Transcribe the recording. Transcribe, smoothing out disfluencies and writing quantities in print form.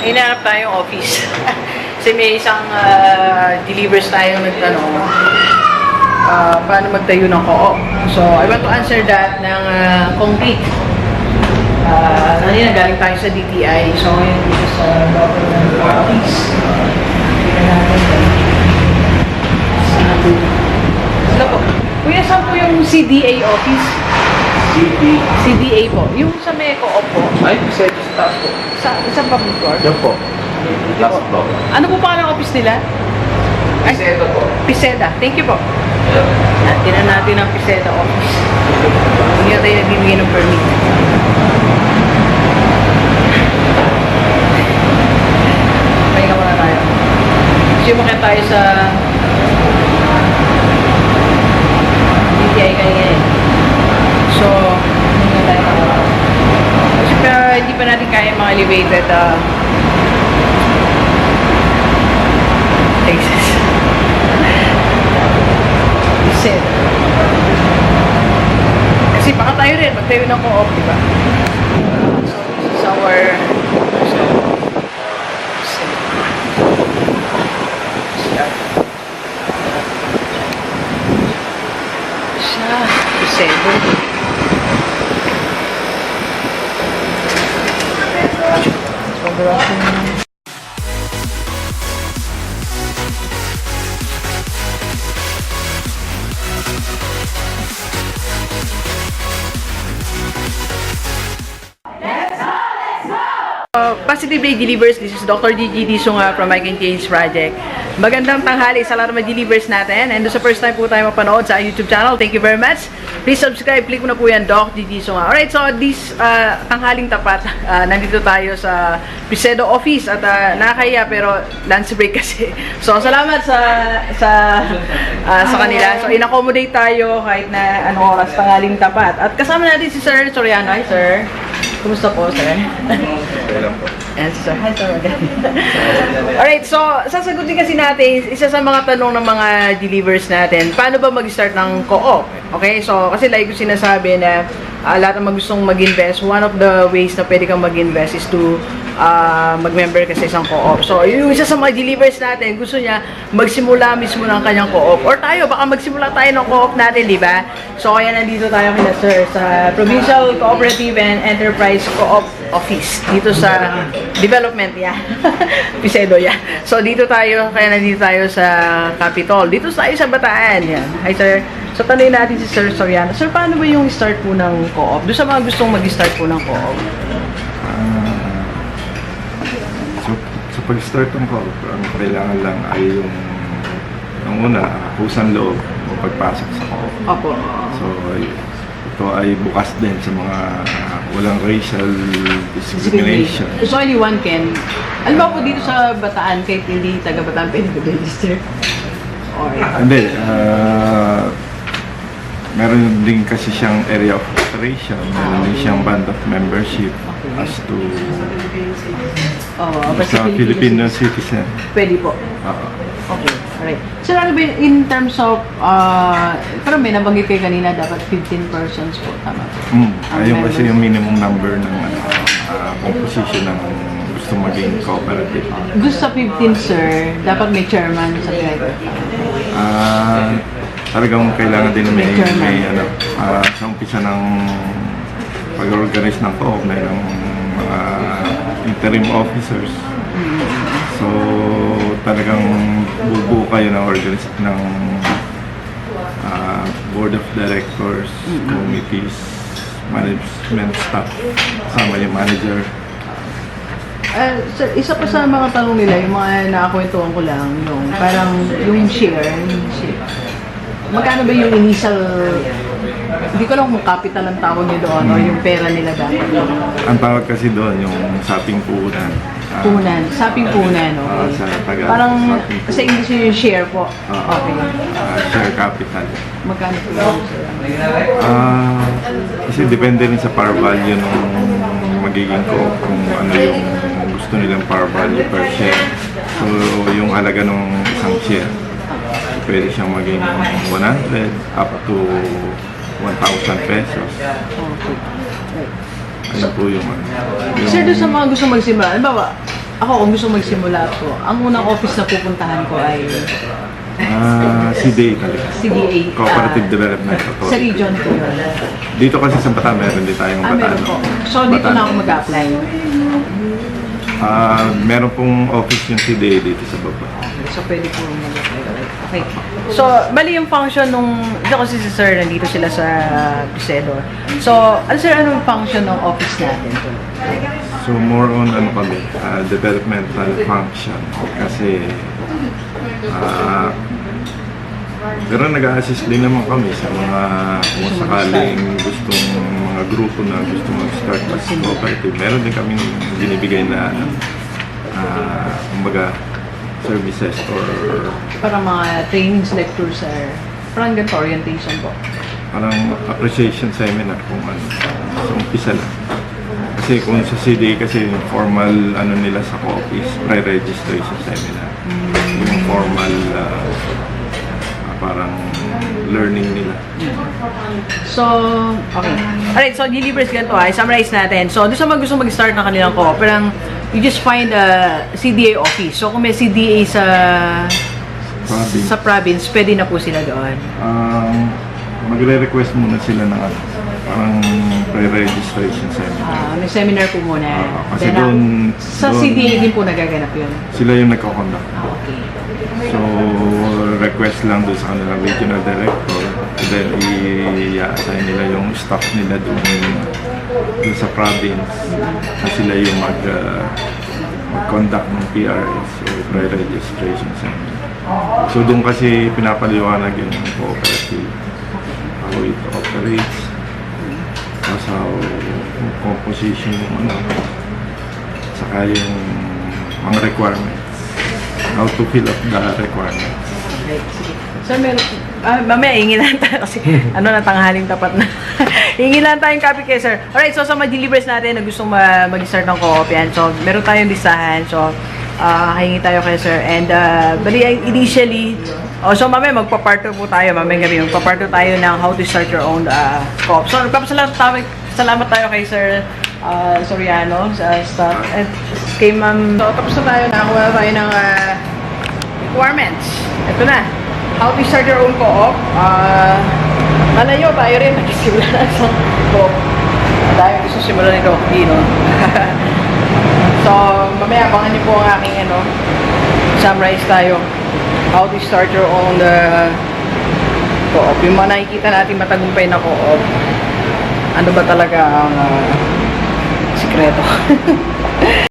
hinahanap tayong office. Kasi may isang delivers tayong nagtanong paano magtayo ng co-op. So, I want to answer that ng concrete. Kanina galing tayo sa DTI. So, ngayon dito sa government office. Hello po. Kuya, saan po yung CDA office? CDA po. Yung sa may co-op po. Ay, isa ito sa taas po. Sa isang public floor? Yan po. Last floor. Ano po pa ang office nila? Isa ito po. Piseda. Thank you po. Tinan natin ang Piseda office. Hindi na tayo nagbibigay ng permit. Pahinga muna tayo. Simukin tayo sa DTI kanina eh. So, hindi tayo kasi hindi pa natin kaya mga elevated places. Set. Kasi baka tayo rin, magtayo ng co-op, diba? So, this is our Positive Day Delivers, this is Dr. Gigi Disunga from I Can Change Project. Magandang tanghali sa lahat ng delivers natin. And sa first time po tayo mapanood sa YouTube channel, thank you very much. Please subscribe, click mo na po yan, Doc Gigi Disunga. Alright, so this tanghaling tapat, nandito tayo sa Pisedo office at nakakaya pero lunch break kasi. So salamat sa kanila. So in-accommodate tayo kahit na anong oras, tanghaling tapat. At kasama natin si Sir Soriano. Hi, Sir. Kumusta po, Sir? Okay lang po. Ayan, Sir. Hi, Sir. Alright, so sasagutin kasi natin isa sa mga tanong ng mga delivers natin. Paano ba mag-start ng co-op? Okay, so kasi like ko sinasabi na lahat ng gustong mag-invest, one of the ways na pwede kang mag-invest is to mag-member kasi isang co-op. So, yung isa sa mga delivers natin, gusto niya magsimula mismo ng kanyang co-op. Or tayo, baka magsimula tayo ng co-op natin, di ba? So, kaya nandito tayo kina Sir sa Provincial Cooperative and Enterprise Co-op Office. Dito sa Development, yeah. Pisedo, yeah. So, dito tayo, kaya nandito tayo sa Capitol. Dito tayo sa Bataan, yan. Hi, Sir. So, tanongin natin si Sir Soriano. Sir, paano ba yung start po ng co-op? Doon sa mga gustong mag-start po ng co-op? Sa pag-start ng co-op, ang kailangan lang ay ang una, pusang loob o pagpasok sa co-op. Opo. So, ito ay bukas din sa mga walang racial discrimination. So, anyone can, alam mo po dito sa Bataan, kahit hindi taga-Bataan, pwede mag-register? Or, Hindi, meron din kasi siyang area of operation, meron din siyang band of membership as to sa Filipino citizen. Pwede po. Okay, alright. So, ano ba in terms of, parang may nabanggit kayo kanina, dapat 15 persons po, tama po? Ayun kasi yung minimum number ng composition ng gusto maging cooperative. Gusto sa 15, sir, dapat may chairman sa director. Talagang kailangan din may sa umpisa ng pag-organize ng co-op na ng mga interim officers. So, talagang bubuo kayo ng board of directors, committees, management staff, kasama yung manager. Sir, isa pa sa mga tanong nila, yung mga nakakwentuhan ko lang, yung parang yung share. Magkano ba yung initial, hindi ko lang kung capital ang tawag nyo doon o yung pera nila dapat? Ang tawag kasi doon, yung saping puhunan. Puhunan, saping puhunan, okay. Sa Tagalog. Parang, saping sa English yung share po. Okay. Share capital. Magkano po yun? Kasi depende rin sa par value ng magiging co, kung ano yung gusto nilang par value per share. So, yung halaga ng isang share. Pwede siyang maging 100 up to 1,000 pesos. Okay. Ayun po yung Sir, doon sa mga gusto magsimula, ano ba? ako kung gusto magsimula po, ang unang office na pupuntahan ko ay CDA talaga. CDA. Cooperative Development Sa Authority. region ko yun. Dito kasi sa Bataan, meron din tayong Bataan. Meron po. So, dito na ako mag-apply. Meron pong office yung CDA dito sa baba. Okay, so pwede po mag-apply. Okay. So, bali yung function nung, dito kasi si Sir, nandito sila sa Pisedo. So, Sir, anong function ng office natin? So more on ano kami, developmental function. Kasi pero nag-a-assist din naman kami sa mga kung sakaling gustong mga grupo na gusto mag-start as cooperative. Meron din kami binibigay na kumbaga services or Parang mga trainings, lectures, or parang ganito, orientation po. parang appreciation seminar kung ano, sa umpisa lang. Kasi kung sa CDA kasi yung formal ano nila sa office, pre-registration seminar. Yung formal parang learning nila. So, okay. Alright, so delivers ganito summarize natin. So, doon sa mga gusto mag-start ng kanilang co-op, parang you just find a CDA office. So, kung may CDA sa province, pwede na po sila doon. Magre-request muna sila ng ano, parang pre-registration seminar. May seminar po muna. Kasi Then, sa CDA din po nagaganap yun. Sila yung nagko-conduct. Okay. So, request lang doon sa kanilang regional director. And then, i-assign nila yung staff nila doon sa province. Na sila yung mag-conduct ng PRS o pre-registration seminar. So, doon kasi pinapaliwanag yung cooperative. How it operates. Tapos how composition yung ano. Saka yung mga requirements. How to fill up the requirements. Okay, sige. Sir, meron, mamaya, hingi lang tayo kasi natanghaling tapat na. Hingi lang tayong copy kay Sir. Alright, so sa mga delivers natin na gustong mag-start ng co-op yan. So, meron tayong listahan. So, hingi tayo kay Sir. And, bali, initially, so mamaya magpa-part 2 po tayo. Mamaya gabi, magpa-part 2 tayo ng how to start your own co-op. So, salamat tayo kay Sir Soriano sa staff at kay Ma'am. So, tapos na tayo, nakakuha tayo ng requirements. Ito na. How to start your own co-op. Malayo, tayo rin nagsisimula na sa co-op. Tayo gusto simula nito, no? So, mamaya abangan niyo po ang aking summarize tayo. How to start your own co-op. Yung mga nakikita natin matagumpay na co-op. Ano ba talaga ang sikreto?